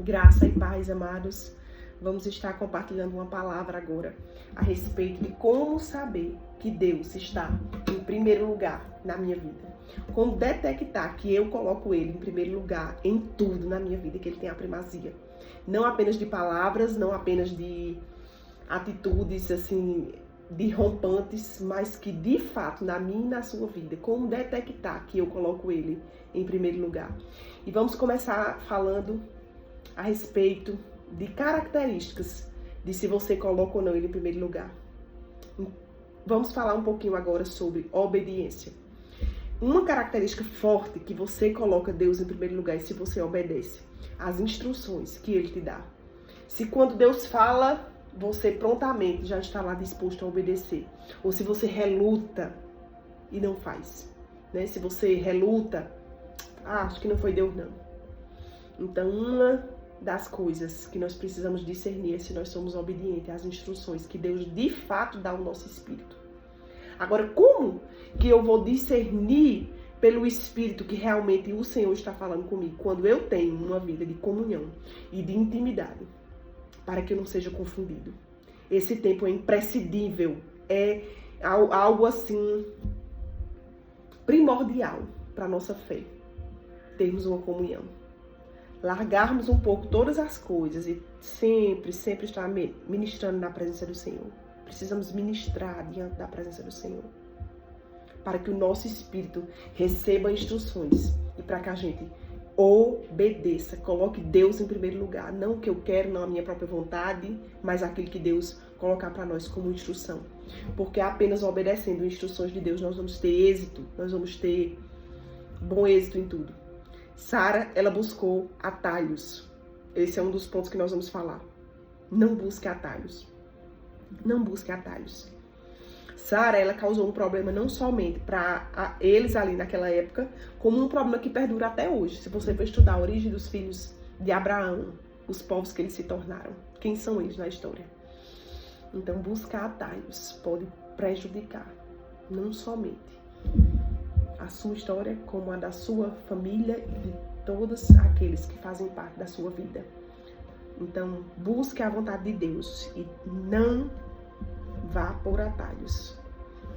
Graça e paz, amados. Vamos estar compartilhando uma palavra agora a respeito de como saber que Deus está em primeiro lugar na minha vida. Como detectar que eu coloco Ele em primeiro lugar em tudo na minha vida, que Ele tem a primazia. Não apenas de palavras, não apenas de atitudes assim, de rompantes, mas que de fato na minha e na sua vida. Como detectar que eu coloco Ele em primeiro lugar. E vamos começar falando a respeito de características de se você coloca ou não Ele em primeiro lugar. Vamos falar um pouquinho agora sobre obediência. Uma característica forte que você coloca Deus em primeiro lugar é se você obedece às instruções que Ele te dá. Se quando Deus fala, você prontamente já está lá disposto a obedecer. Ou se você reluta e não faz. Né? Se você reluta, acho que não foi Deus não. Então, uma das coisas que nós precisamos discernir é se nós somos obedientes às instruções que Deus de fato dá ao nosso espírito. Agora, como que eu vou discernir pelo Espírito que realmente o Senhor está falando comigo? Quando eu tenho uma vida de comunhão e de intimidade, para que eu não seja confundido. Esse tempo é imprescindível, é algo assim primordial para a nossa fé, termos uma comunhão. Largarmos um pouco todas as coisas e sempre estar ministrando na presença do Senhor. Precisamos ministrar diante da presença do Senhor. Para que o nosso espírito receba instruções e para que a gente obedeça. Coloque Deus em primeiro lugar. Não o que eu quero, não a minha própria vontade, mas aquilo que Deus colocar para nós como instrução. Porque apenas obedecendo instruções de Deus nós vamos ter êxito, nós vamos ter bom êxito em tudo. Sara, ela buscou atalhos. Esse é um dos pontos que nós vamos falar. Não busque atalhos. Não busque atalhos. Sara, ela causou um problema não somente para eles ali naquela época, como um problema que perdura até hoje. Se você for estudar a origem dos filhos de Abraão, os povos que eles se tornaram, quem são eles na história? Então, buscar atalhos pode prejudicar, não somente a sua história, como a da sua família e de todos aqueles que fazem parte da sua vida. Então, busque a vontade de Deus e não vá por atalhos.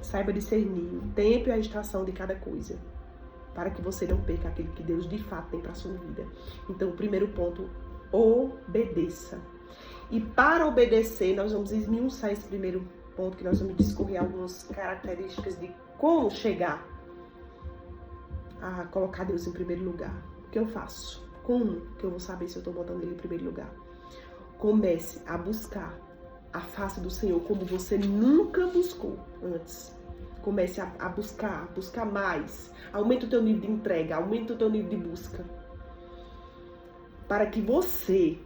Saiba discernir o tempo e a estação de cada coisa, para que você não perca aquilo que Deus de fato tem para a sua vida. Então, o primeiro ponto, obedeça. E para obedecer, nós vamos esmiuçar esse primeiro ponto, que nós vamos discorrer algumas características de como chegar a colocar Deus em primeiro lugar. O que eu faço? Como que eu vou saber se eu estou botando Ele em primeiro lugar? Comece a buscar a face do Senhor como você nunca buscou antes. Comece a buscar mais. Aumente o teu nível de entrega, aumente o teu nível de busca. Para que você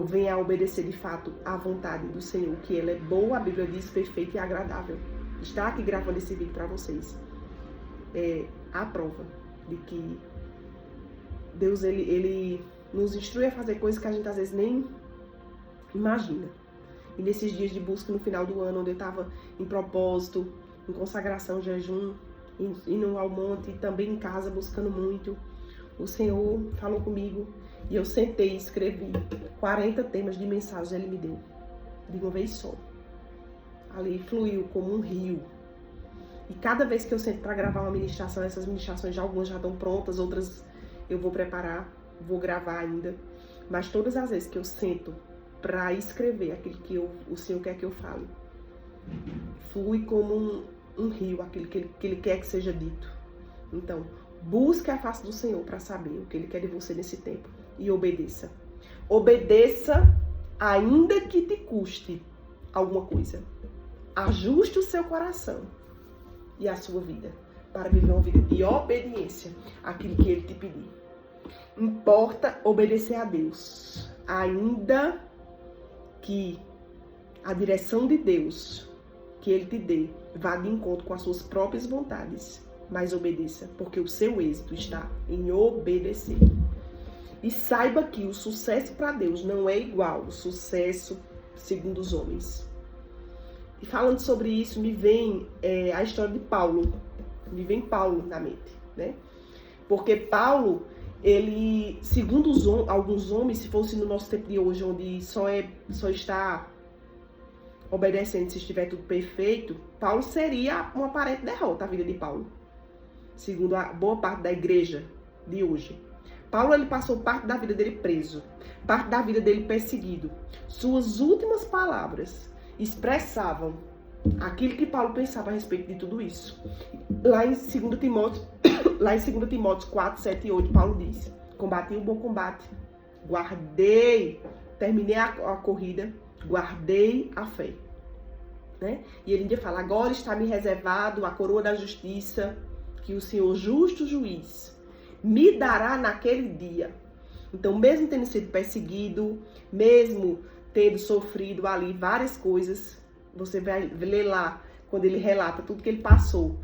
venha a obedecer de fato à vontade do Senhor, que ela é boa, a Bíblia diz, perfeita e agradável. Está aqui gravando esse vídeo para vocês. É a prova de que Deus ele nos instrui a fazer coisas que a gente às vezes nem imagina. E nesses dias de busca no final do ano, onde eu estava em propósito, em consagração, jejum, indo ao monte e também em casa buscando muito, o Senhor falou comigo e eu sentei e escrevi 40 temas de mensagens Ele me deu, de uma vez só. Ali fluiu como um rio. E cada vez que eu sento para gravar uma ministração, essas ministrações já algumas já estão prontas, outras eu vou preparar, vou gravar ainda. Mas todas as vezes que eu sento para escrever aquilo que o Senhor quer que eu fale, flui como um rio, aquilo que Ele quer que seja dito. Então, busque a face do Senhor para saber o que Ele quer de você nesse tempo e obedeça. Obedeça ainda que te custe alguma coisa. Ajuste o seu coração e a sua vida, para viver uma vida de obediência àquilo que Ele te pedir. Importa obedecer a Deus, ainda que a direção de Deus que Ele te dê vá de encontro com as suas próprias vontades, mas obedeça, porque o seu êxito está em obedecer. E saiba que o sucesso para Deus não é igual ao sucesso segundo os homens. E falando sobre isso, me vem a história de Paulo. Me vem Paulo na mente, né? Porque Paulo, ele, segundo alguns homens, se fosse no nosso tempo de hoje, onde só está obedecendo se estiver tudo perfeito, Paulo seria uma aparente derrota a vida de Paulo, segundo a boa parte da igreja de hoje. Paulo, ele passou parte da vida dele preso, parte da vida dele perseguido. Suas últimas palavras expressavam aquilo que Paulo pensava a respeito de tudo isso. Lá em 2 Timóteo 4, 7 e 8, Paulo diz: combati o bom combate, terminei a corrida, guardei a fé. Né? E ele ainda fala: agora está me reservado a coroa da justiça, que o Senhor justo juiz me dará naquele dia. Então, mesmo tendo sido perseguido, mesmo tendo sofrido ali várias coisas, você vai ler lá, quando ele relata tudo que ele passou,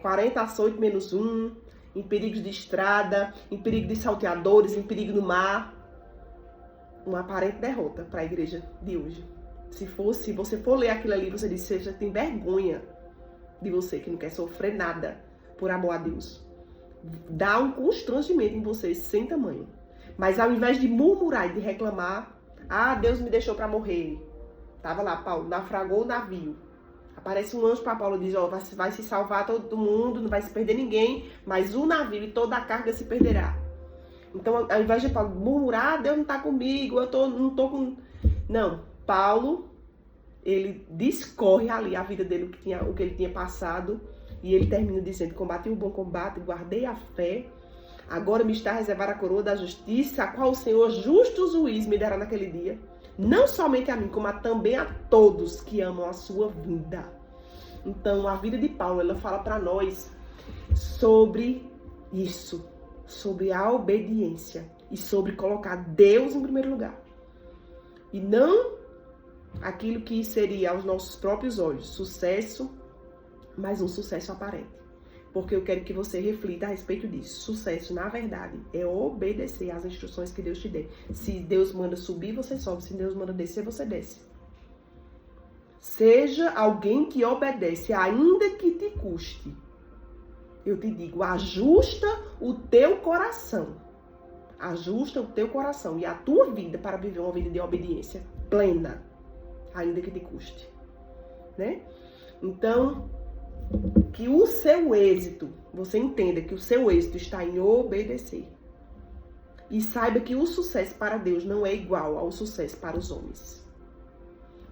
40 açoites menos 1, em perigos de estrada, em perigo de salteadores, em perigo no mar. Uma aparente derrota para a igreja de hoje. Se você for ler aquilo ali, você diz: você já tem vergonha de você que não quer sofrer nada por amor a Deus. Dá um constrangimento em você sem tamanho. Mas ao invés de murmurar e de reclamar: ah, Deus me deixou para morrer. Tava lá, Paulo, naufragou o navio. Aparece um anjo para Paulo e diz: ó, vai se salvar todo mundo, não vai se perder ninguém, mas o navio e toda a carga se perderá. Então, ao invés de Paulo murmurar: Deus não está comigo, não tô com... Não, Paulo, ele discorre ali a vida dele, o que ele tinha passado, e ele termina dizendo: combati o bom combate, guardei a fé, agora me está reservada a coroa da justiça, a qual o Senhor justo juiz me dará naquele dia, não somente a mim, como também a todos que amam a sua vinda. Então, a vida de Paulo, ela fala para nós sobre isso, sobre a obediência e sobre colocar Deus em primeiro lugar. E não aquilo que seria aos nossos próprios olhos sucesso, mas um sucesso aparente. Porque eu quero que você reflita a respeito disso. Sucesso, na verdade, é obedecer às instruções que Deus te dê. Se Deus manda subir, você sobe. Se Deus manda descer, você desce. Seja alguém que obedece, ainda que te custe. Eu te digo, ajusta o teu coração. Ajusta o teu coração e a tua vida para viver uma vida de obediência plena, ainda que te custe. Né? Então, que o seu êxito, você entenda que o seu êxito está em obedecer. E saiba que o sucesso para Deus não é igual ao sucesso para os homens.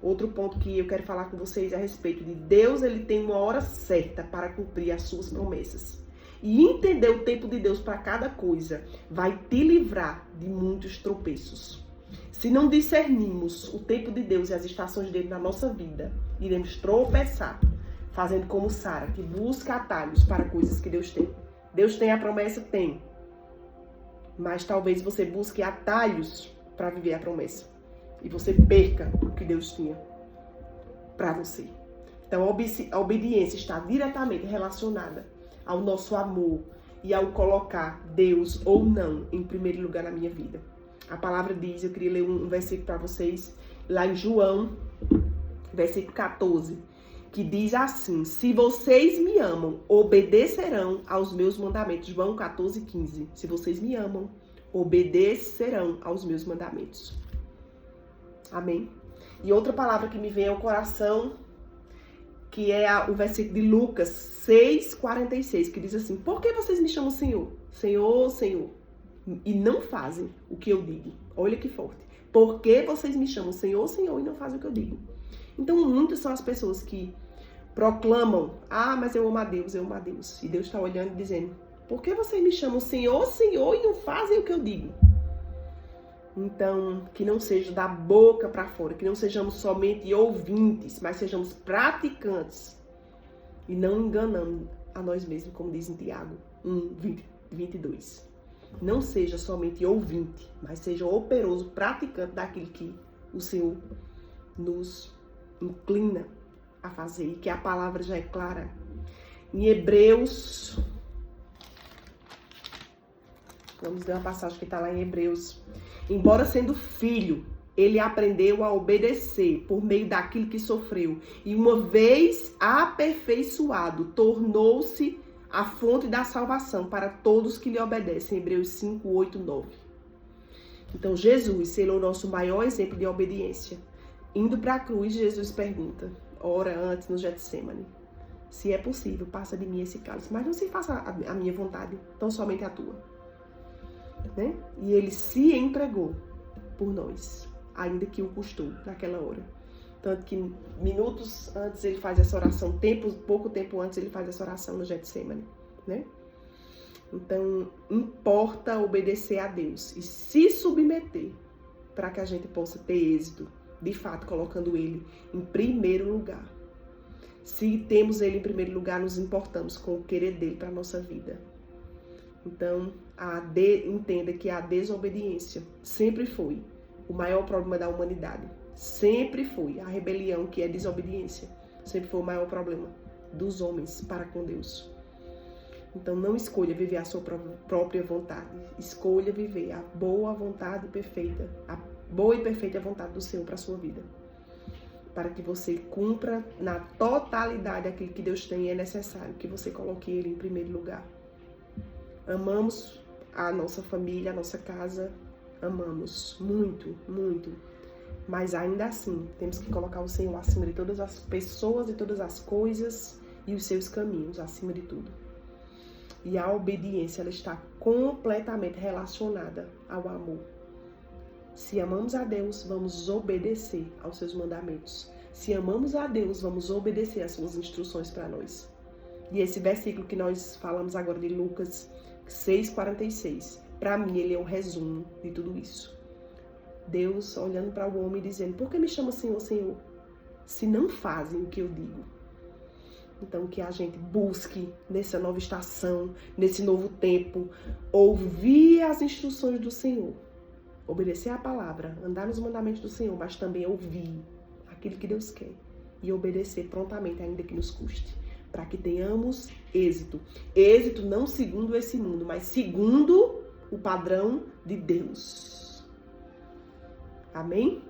Outro ponto que eu quero falar com vocês é a respeito de Deus. Ele tem uma hora certa para cumprir as suas promessas. E entender o tempo de Deus para cada coisa vai te livrar de muitos tropeços. Se não discernimos o tempo de Deus e as estações dele na nossa vida, iremos tropeçar, fazendo como Sara, que busca atalhos para coisas que Deus tem. Deus tem a promessa? Tem. Mas talvez você busque atalhos para viver a promessa. E você perca o que Deus tinha para você. Então, a obediência está diretamente relacionada ao nosso amor e ao colocar Deus ou não em primeiro lugar na minha vida. A palavra diz, eu queria ler um versículo para vocês, lá em João, versículo 14, que diz assim: se vocês me amam, obedecerão aos meus mandamentos. João 14, 15. Se vocês me amam, obedecerão aos meus mandamentos. Amém? E outra palavra que me vem ao coração, que é o versículo de Lucas 6,46, que diz assim: por que vocês me chamam Senhor? Senhor, Senhor, e não fazem o que eu digo? Olha que forte. Por que vocês me chamam Senhor, Senhor, e não fazem o que eu digo? Então, muitas são as pessoas que proclamam: ah, mas eu amo a Deus, eu amo a Deus. E Deus está olhando e dizendo: por que vocês me chamam Senhor, Senhor, e não fazem o que eu digo? Então, que não seja da boca para fora, que não sejamos somente ouvintes, mas sejamos praticantes. E não enganando a nós mesmos, como diz em Tiago 1:22. Não seja somente ouvinte, mas seja operoso, praticante daquilo que o Senhor nos inclina a fazer. E que a palavra já é clara. Em Hebreus, vamos ver uma passagem que está lá em Hebreus. Embora sendo filho, ele aprendeu a obedecer por meio daquilo que sofreu. E uma vez aperfeiçoado, tornou-se a fonte da salvação para todos que lhe obedecem. Hebreus 5, 8, 9. Então, Jesus, ele é o nosso maior exemplo de obediência. Indo para a cruz, Jesus pergunta, ora antes no Getsemane, se é possível, passa de mim esse cálice, mas não se faça a minha vontade, tão somente a tua. Né? E ele se entregou por nós, ainda que o custou naquela hora. Tanto que minutos antes ele faz essa oração, pouco tempo antes ele faz essa oração no Getsemane, né? Então, importa obedecer a Deus e se submeter para que a gente possa ter êxito, de fato, colocando ele em primeiro lugar. Se temos ele em primeiro lugar, nos importamos com o querer dele para a nossa vida. Então, entenda que a desobediência sempre foi o maior problema da humanidade. Sempre foi. A rebelião, que é desobediência, sempre foi o maior problema dos homens para com Deus. Então, não escolha viver a sua própria vontade. Escolha viver a boa vontade perfeita, a boa e perfeita vontade do Senhor para a sua vida. Para que você cumpra na totalidade aquilo que Deus tem, é necessário que você coloque Ele em primeiro lugar. Amamos a nossa família, a nossa casa, amamos muito, muito. Mas ainda assim, temos que colocar o Senhor acima de todas as pessoas e todas as coisas e os seus caminhos, acima de tudo. E a obediência, ela está completamente relacionada ao amor. Se amamos a Deus, vamos obedecer aos seus mandamentos. Se amamos a Deus, vamos obedecer às suas instruções para nós. E esse versículo que nós falamos agora de Lucas 6,46, para mim ele é um resumo de tudo isso. Deus olhando para o homem e dizendo, por que me chama Senhor, Senhor? Se não fazem o que eu digo. Então, que a gente busque nessa nova estação, nesse novo tempo, ouvir as instruções do Senhor. Obedecer a palavra, andar nos mandamentos do Senhor, mas também ouvir aquilo que Deus quer. E obedecer prontamente, ainda que nos custe. Para que tenhamos êxito. Êxito não segundo esse mundo, mas segundo o padrão de Deus. Amém?